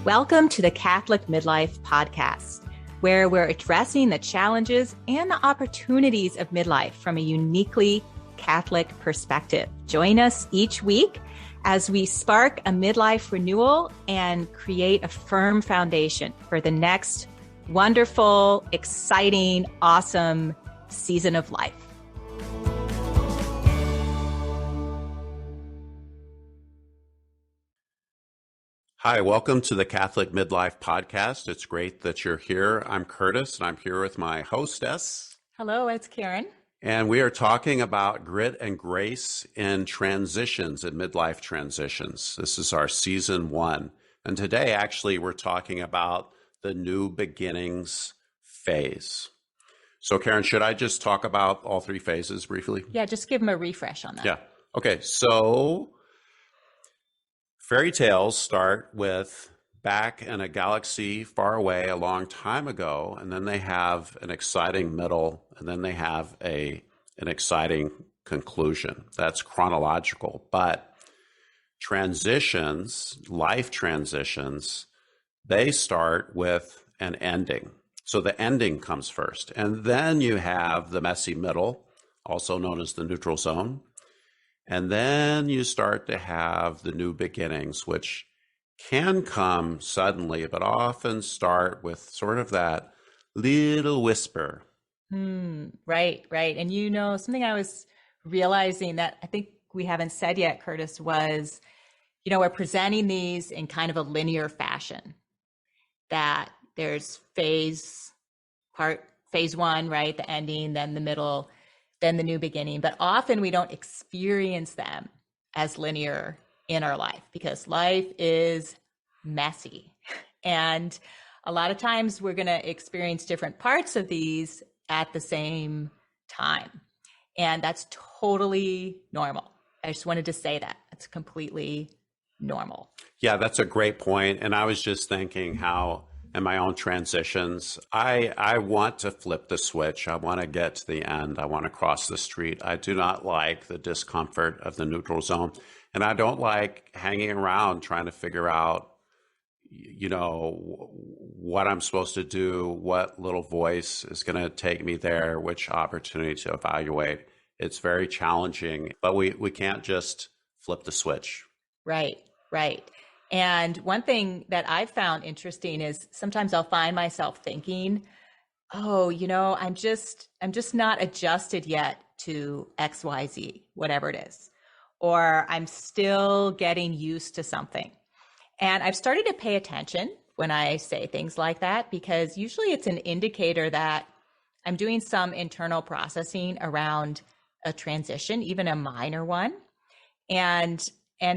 Welcome to the Catholic Midlife Podcast, where we're addressing the challenges and the opportunities of midlife from a uniquely Catholic perspective. Join us each week as we spark a midlife renewal and create a firm foundation for the next wonderful, exciting, awesome season of life. Hi, welcome to the Catholic Midlife Podcast. It's great that you're here. I'm Curtis, and I'm here with my hostess. Hello, it's Karen. And we are talking about grit and grace in transitions, in midlife transitions. This is our season 1. And today, actually, we're talking about the new beginnings phase. So, Karen, should I just talk about all 3 phases briefly? Yeah, just give them a refresh on that. Yeah. Okay, so fairy tales start with back in a galaxy far away a long time ago, and then they have an exciting middle, and then they have an exciting conclusion. That's chronological. But transitions, life transitions, they start with an ending. So the ending comes first. And then you have the messy middle, also known as the neutral zone. And then you start to have the new beginnings, which can come suddenly, but often start with sort of that little whisper. Right. And something I was realizing that I think we haven't said yet, Curtis, was, we're presenting these in kind of a linear fashion, that there's phase 1, right? The ending, then the middle, then the new beginning. But often we don't experience them as linear in our life because life is messy. And a lot of times we're going to experience different parts of these at the same time. And that's totally normal. I just wanted to say that. It's completely normal. Yeah, that's a great point. And I was just thinking how in my own transitions, I want to flip the switch. I want to get to the end. I want to cross the street. I do not like the discomfort of the neutral zone. And I don't like hanging around trying to figure out, what I'm supposed to do, what little voice is going to take me there, which opportunity to evaluate. It's very challenging, but we can't just flip the switch. Right. And one thing that I've found interesting is sometimes I'll find myself thinking, I'm just not adjusted yet to XYZ, whatever it is, or I'm still getting used to something. And I've started to pay attention when I say things like that, because usually it's an indicator that I'm doing some internal processing around a transition, even a minor one. And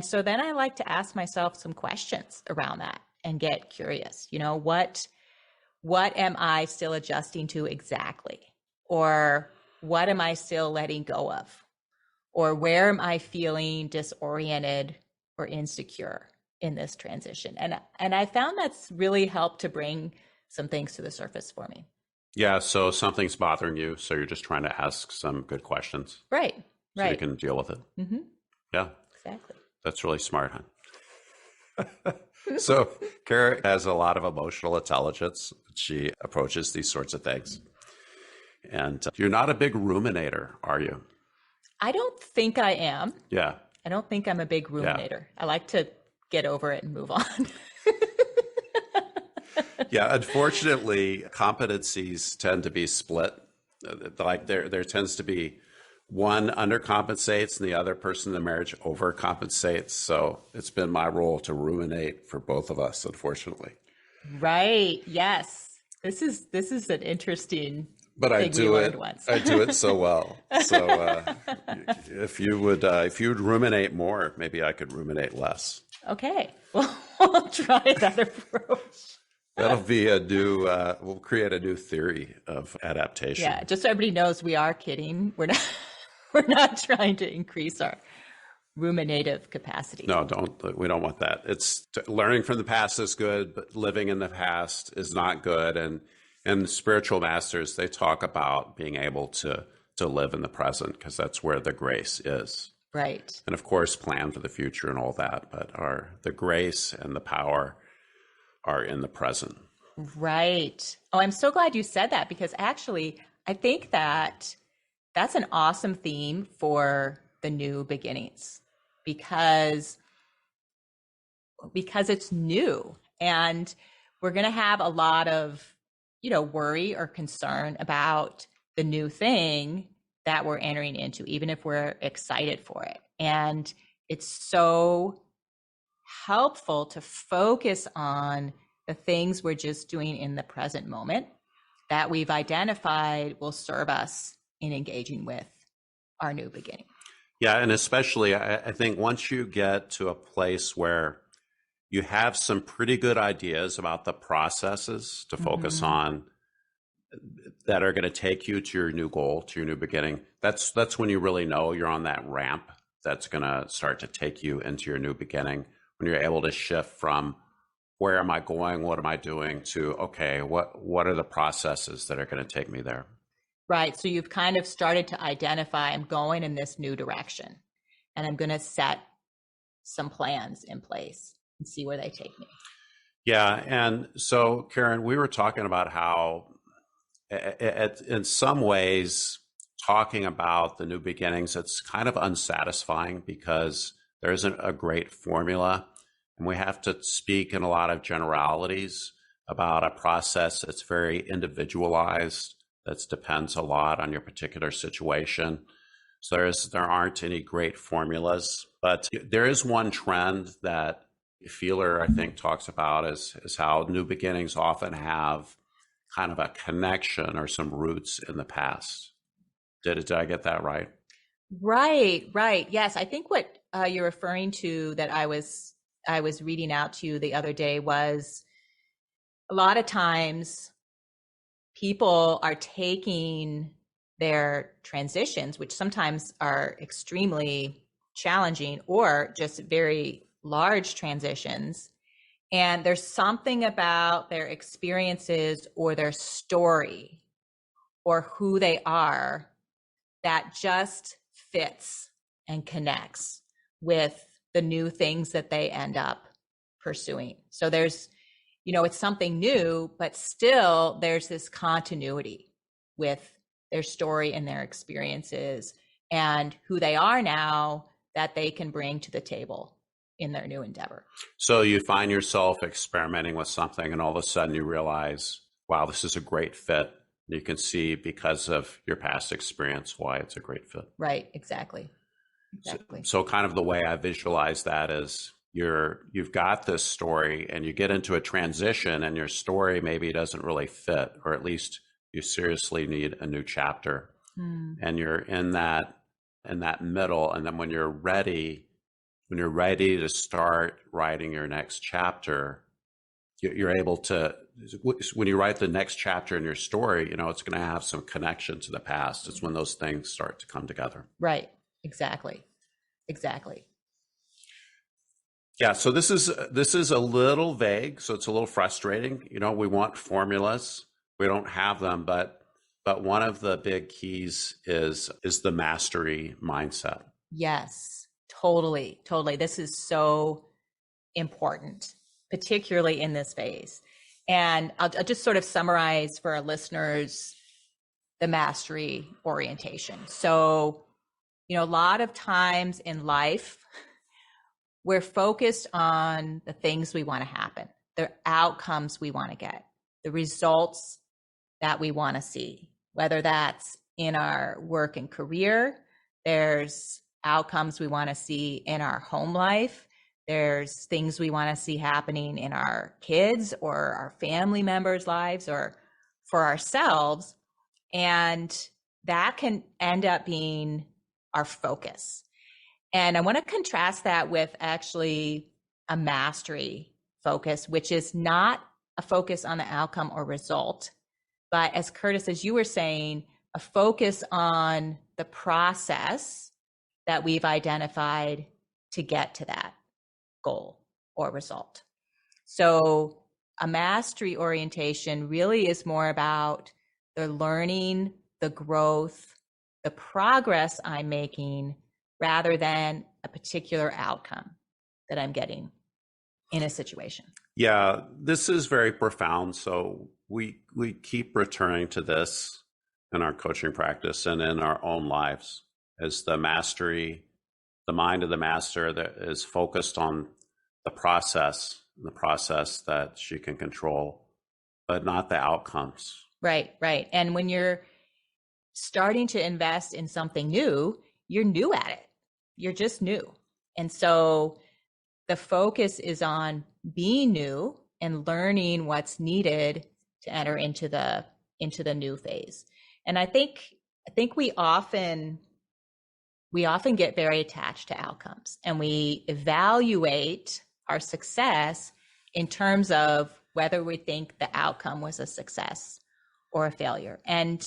so then I like to ask myself some questions around that and get curious. What am I still adjusting to exactly? Or what am I still letting go of? Or where am I feeling disoriented or insecure in this transition? And I found that's really helped to bring some things to the surface for me. Yeah, so something's bothering you, so you're just trying to ask some good questions. Right. So you can deal with it. Mm-hmm. Yeah. Exactly. That's really smart, huh? So Kara has a lot of emotional intelligence. She approaches these sorts of things. And you're not a big ruminator, are you? I don't think I am. Yeah. I don't think I'm a big ruminator. Yeah. I like to get over it and move on. Yeah, unfortunately, competencies tend to be split. Like there tends to be one undercompensates and the other person in the marriage overcompensates. So it's been my role to ruminate for both of us, unfortunately. Right. Yes. This is an interesting. But I do it. I do it so well. So if you would ruminate more, maybe I could ruminate less. Okay. Well, we'll try that approach. That'll be a new. We'll create a new theory of adaptation. Yeah. Just so everybody knows, we are kidding. We're not trying to increase our ruminative capacity. No, we don't want that. It's learning from the past is good, but living in the past is not good. And spiritual masters, they talk about being able to live in the present because that's where the grace is. Right. And of course, plan for the future and all that. But the grace and the power are in the present. Right. Oh, I'm so glad you said that because actually, I think that that's an awesome theme for the new beginnings because it's new and we're going to have a lot of, worry or concern about the new thing that we're entering into, even if we're excited for it. And it's so helpful to focus on the things we're just doing in the present moment that we've identified will serve us in engaging with our new beginning. Yeah, and especially I think once you get to a place where you have some pretty good ideas about the processes to focus Mm-hmm. on that are going to take you to your new goal, to your new beginning. That's when you really know you're on that ramp that's going to start to take you into your new beginning. When you're able to shift from where am I going, what am I doing, to okay, what are the processes that are going to take me there? Right. So you've kind of started to identify I'm going in this new direction and I'm going to set some plans in place and see where they take me. Yeah, and so Karen, we were talking about how in some ways, talking about the new beginnings, it's kind of unsatisfying because there isn't a great formula. And we have to speak in a lot of generalities about a process that's very individualized, that depends a lot on your particular situation. So there aren't any great formulas, but there is one trend that Feeler, I think, talks about is how new beginnings often have kind of a connection or some roots in the past. Did I get that right? Right, right. Yes, I think what you're referring to that I was reading out to you the other day was a lot of times people are taking their transitions, which sometimes are extremely challenging or just very large transitions. And there's something about their experiences or their story or who they are that just fits and connects with the new things that they end up pursuing. So it's something new, but still there's this continuity with their story and their experiences and who they are now that they can bring to the table in their new endeavor. So you find yourself experimenting with something, and all of a sudden you realize, wow, this is a great fit. You can see because of your past experience why it's a great fit. Right, exactly. Exactly. So kind of the way I visualize that is you've got this story and you get into a transition and your story maybe doesn't really fit, or at least you seriously need a new chapter. And you're in that middle. And then when you're ready to start writing your next chapter, you're able to, when you write the next chapter in your story, it's going to have some connection to the past. It's when those things start to come together. Right. Exactly. Exactly. Yeah, so this is a little vague, so it's a little frustrating. We want formulas. We don't have them, but one of the big keys is the mastery mindset. Yes, totally. Totally. This is so important, particularly in this phase. And I'll just sort of summarize for our listeners the mastery orientation. So, a lot of times in life, we're focused on the things we want to happen, the outcomes we want to get, the results that we want to see, whether that's in our work and career, there's outcomes we want to see in our home life, there's things we want to see happening in our kids or our family members' lives or for ourselves. And that can end up being our focus. And I want to contrast that with actually a mastery focus, which is not a focus on the outcome or result, but as Curtis, as you were saying, a focus on the process that we've identified to get to that goal or result. So a mastery orientation really is more about the learning, the growth, the progress I'm making rather than a particular outcome that I'm getting in a situation. Yeah, this is very profound. So we keep returning to this in our coaching practice and in our own lives as the mastery, the mind of the master that is focused on the process that she can control, but not the outcomes. Right, right. And when you're starting to invest in something new, you're new at it. You're just new. And so the focus is on being new and learning what's needed to enter into the new phase. And I think we often get very attached to outcomes, and we evaluate our success in terms of whether we think the outcome was a success or a failure. And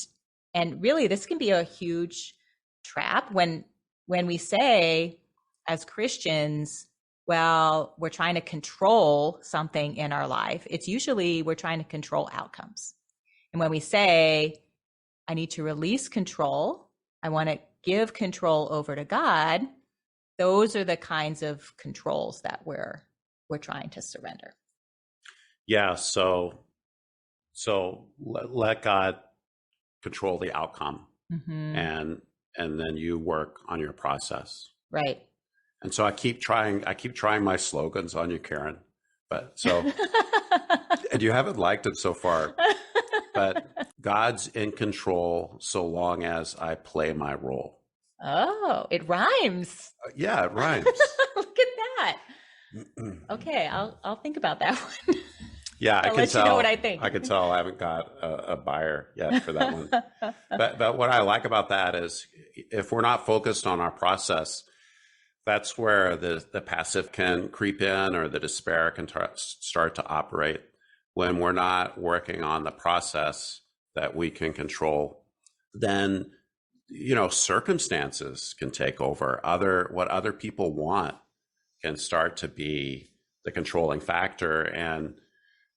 really this can be a huge trap when we say as Christians, well, we're trying to control something in our life. It's usually we're trying to control outcomes. And when we say, I need to release control, I want to give control over to God, those are the kinds of controls that we're trying to surrender. Yeah, so let God control the outcome, Mm-hmm. and then you work on your process. Right. And so I keep trying my slogans on you, Karen. But so and you haven't liked them so far, but God's in control so long as I play my role. Oh, it rhymes. Yeah, it rhymes. Look at that. Okay, I'll think about that one. Yeah, I I'll can let tell. you know what I think. I can tell I haven't got a buyer yet for that one. But what I like about that is if we're not focused on our process, that's where the passive can creep in or the despair can start to operate when we're not working on the process that we can control. Then, circumstances can take over. What other people want can start to be the controlling factor. And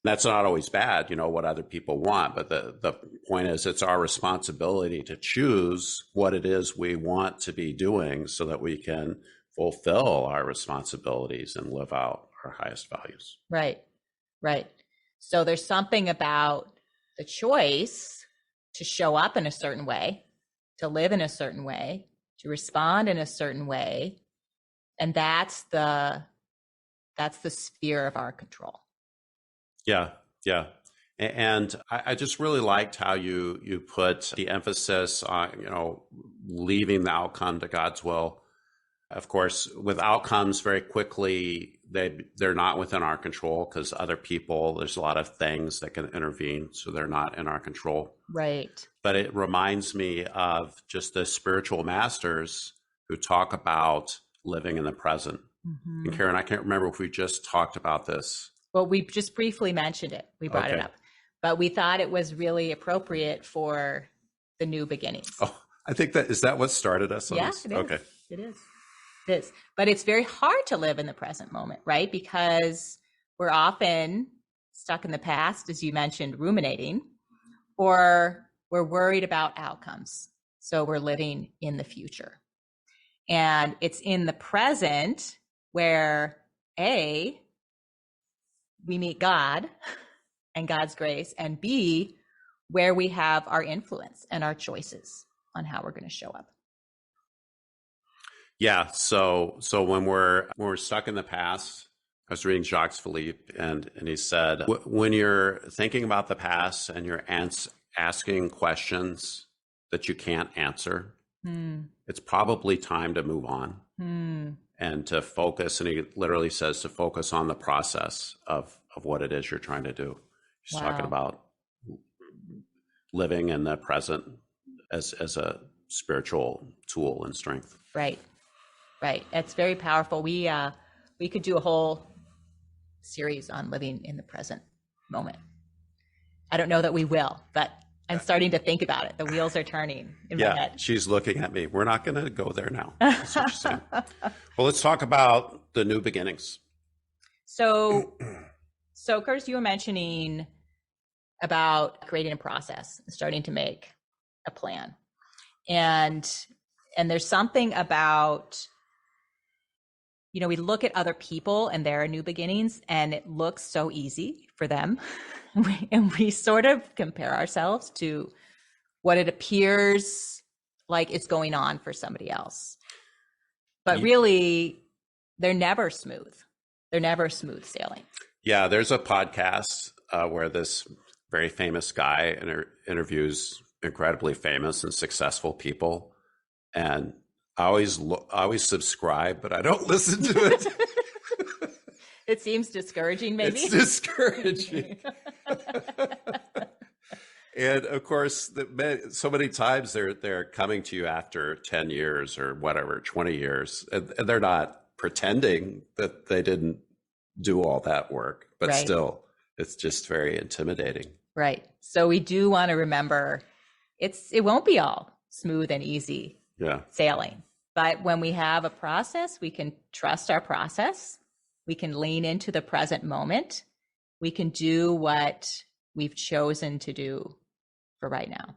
that's not always bad, what other people want. But the point is, it's our responsibility to choose what it is we want to be doing so that we can fulfill our responsibilities and live out our highest values. Right, right. So there's something about the choice to show up in a certain way, to live in a certain way, to respond in a certain way. And that's the sphere of our control. Yeah, yeah. And I just really liked how you put the emphasis on, leaving the outcome to God's will. Of course, with outcomes very quickly, they're not within our control because other people, there's a lot of things that can intervene, so they're not in our control. Right. But it reminds me of just the spiritual masters who talk about living in the present. Mm-hmm. And Karen, I can't remember if we just talked about this. Well, we just briefly mentioned it. We brought it up, but we thought it was really appropriate for the new beginnings. Oh, I think is that what started us on this? It is. Okay. It is. It is. But it's very hard to live in the present moment, right? Because we're often stuck in the past, as you mentioned, ruminating, or we're worried about outcomes. So we're living in the future. And it's in the present where A, we meet God and God's grace, and B, where we have our influence and our choices on how we're going to show up. Yeah. So when we're stuck in the past, I was reading Jacques Philippe, and he said, when you're thinking about the past and you're asking questions that you can't answer, it's probably time to move on and to focus. And he literally says to focus on the process of what it is you're trying to do. He's talking about living in the present as a spiritual tool and strength. Right. Right. That's very powerful. We could do a whole series on living in the present moment. I don't know that we will, but I'm starting to think about it. The wheels are turning in my head. She's looking at me. We're not going to go there now. That's what she's saying. Well, let's talk about the new beginnings. So Curtis, you were mentioning about creating a process, starting to make a plan. And there's something about we look at other people and their new beginnings, and it looks so easy for them. And we sort of compare ourselves to what it appears like is going on for somebody else. But really, they're never smooth. They're never smooth sailing. Yeah, there's a podcast where this very famous guy interviews incredibly famous and successful people. And I always subscribe, but I don't listen to it. It seems discouraging, maybe. It's discouraging. And of course, so many times they're coming to you after 10 years or whatever, 20 years, and they're not pretending that they didn't do all that work, but Right. Still, it's just very intimidating. Right. So we do want to remember it won't be all smooth and easy sailing. But when we have a process, we can trust our process. We can lean into the present moment. We can do what we've chosen to do for right now.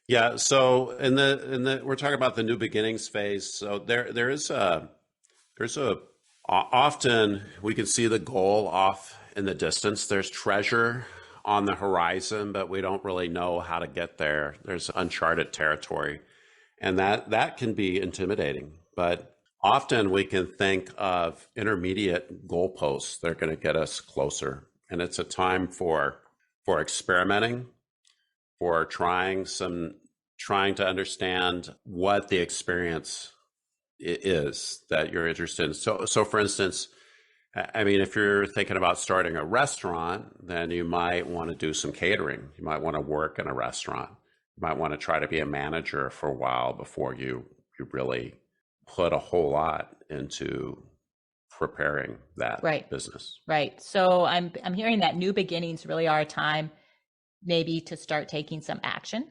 Yeah. So in the we're talking about the new beginnings phase. So there's a often we can see the goal off in the distance. There's treasure on the horizon, but we don't really know how to get there. There's uncharted territory, and that can be intimidating. But often we can think of intermediate goalposts that are going to get us closer, and it's a time for experimenting, for trying to understand what the experience is that you're interested in. So for instance, I mean, if you're thinking about starting a restaurant, then you might want to do some catering. You might want to work in a restaurant. You might want to try to be a manager for a while before you really put a whole lot into preparing that business. Right. So I'm hearing that new beginnings really are a time maybe to start taking some action,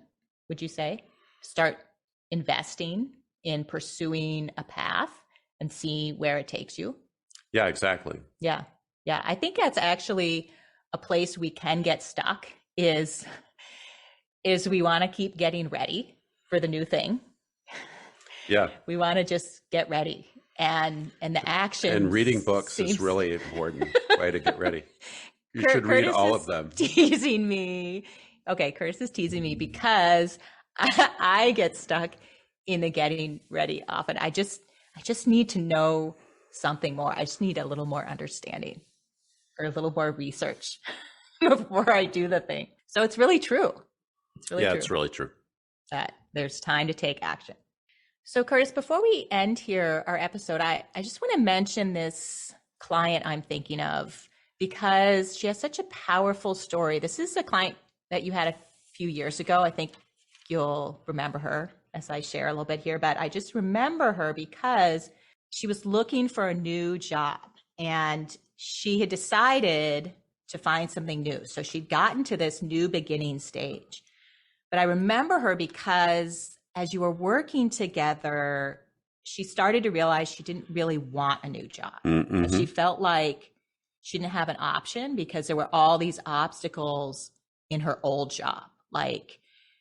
would you say? Start investing in pursuing a path and see where it takes you. Yeah, exactly. Yeah. I think that's actually a place we can get stuck is we want to keep getting ready for the new thing. Yeah. We want to just get ready and the action. And reading books is really important way to get ready. You should read all of them. Teasing me. Okay, Curtis is teasing me because I get stuck in the getting ready often. I just need to know something more. I just need a little more understanding or a little more research before I do the thing. So it's really true. It's really true that there's time to take action. So Curtis, before we end here our episode, I just want to mention this client I'm thinking of because she has such a powerful story. This is a client that you had a few years ago. I think you'll remember her as I share a little bit here, but I just remember her because she was looking for a new job and she had decided to find something new. So she'd gotten to this new beginning stage. But I remember her because as you were working together, she started to realize she didn't really want a new job. Mm-hmm. She felt like she didn't have an option because there were all these obstacles in her old job. Like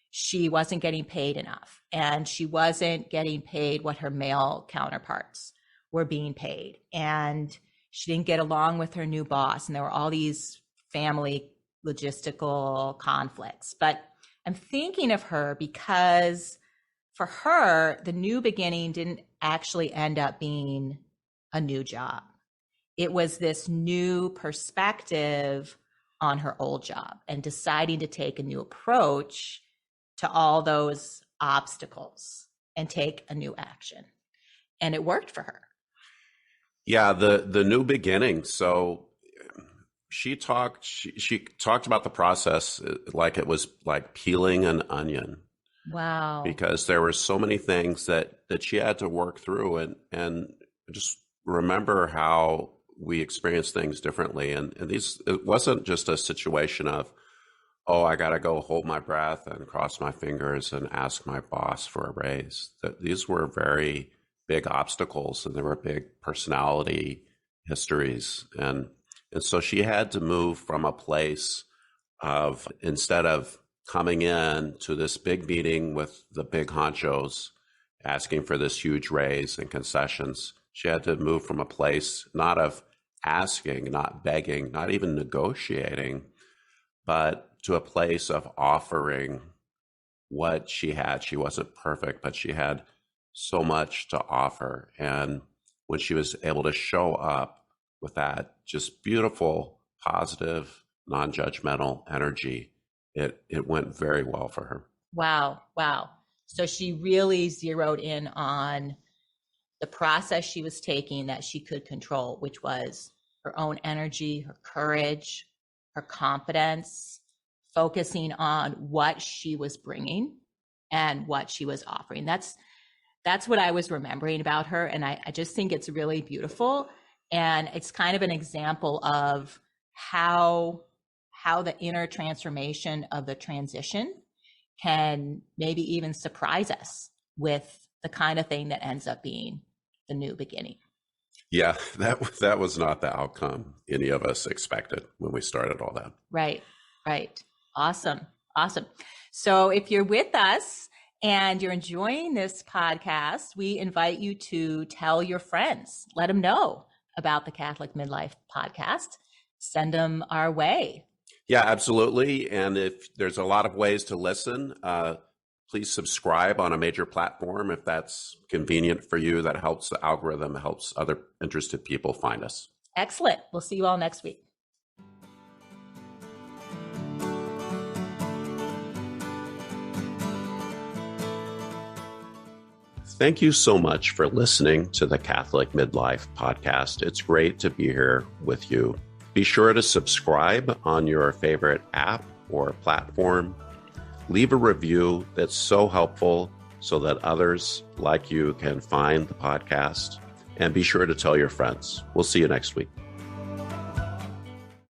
she wasn't getting paid enough and she wasn't getting paid what her male counterparts were being paid. And she didn't get along with her new boss. And there were all these family logistical conflicts. But I'm thinking of her because for her, the new beginning didn't actually end up being a new job. It was this new perspective on her old job and deciding to take a new approach to all those obstacles and take a new action. And it worked for her. Yeah, the new beginning. So she talked about the process like it was like peeling an onion. Wow. Because there were so many things that she had to work through and just remember how we experience things differently. And it wasn't just a situation of, oh, I got to go hold my breath and cross my fingers and ask my boss for a raise. These were very big obstacles and there were big personality histories. And so she had to move from a place of, instead of coming in to this big meeting with the big honchos asking for this huge raise and concessions, She had to move from a place not of asking, not begging, not even negotiating, but to a place of offering what she had. She wasn't perfect, but she had so much to offer. And when she was able to show up with that just beautiful, positive, non-judgmental energy, it went very well for her. Wow. Wow. So she really zeroed in on the process she was taking that she could control, which was her own energy, her courage, her confidence, focusing on what she was bringing and what she was offering. That's what I was remembering about her. And I just think it's really beautiful. And it's kind of an example of how the inner transformation of the transition can maybe even surprise us with the kind of thing that ends up being the new beginning. Yeah, that was not the outcome any of us expected when we started all that. Right, right. Awesome, awesome. So if you're with us and you're enjoying this podcast, we invite you to tell your friends, let them know about the Catholic Midlife podcast, send them our way. Yeah, absolutely. And if there's a lot of ways to listen, please subscribe on a major platform if that's convenient for you. That helps the algorithm, helps other interested people find us. Excellent. We'll see you all next week. Thank you so much for listening to the Catholic Midlife podcast. It's great to be here with you. Be sure to subscribe on your favorite app or platform. Leave a review that's so helpful so that others like you can find the podcast. And be sure to tell your friends. We'll see you next week.